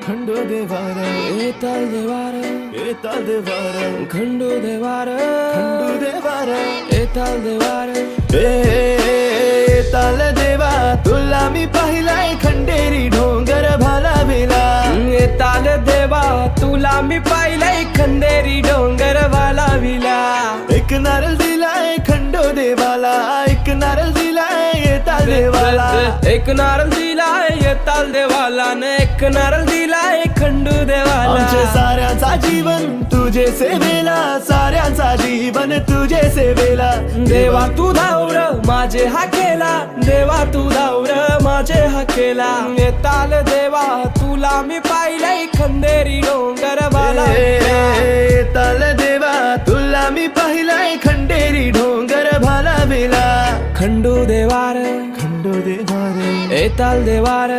खंडो देवार येताल देवार येताल देवार खंडो देवार खंडो देवार येताल देवार येताल देवा तुला मी पाहिलाय खंडेरी डोंगर भालावेला येताल देवा तुला मी पाहिलंय खंडेरी डोंगर वालाविला एक नारळ दिलाय खंडो देवाला एक नारळ दिलाय येताल देवाला एक नारळ दिलाय येताल देवाला न एक नारळ दिलाय खंडू देवाला आमचे साऱ्यांचा जीवन तुझे सेवेला साऱ्यांचा जीवन तुझे सेवेला देवा तू धावर माझे हाकेला देवा तू धावर माझे हाकेला येताल देवा तुला मी पाहिलंय खंडेरी डोंगर वाला येताल देवा तुला मी पाहिलाय खंडेरी डोंगर भालावेला खंडू देवार खंडो देवार येताल देवार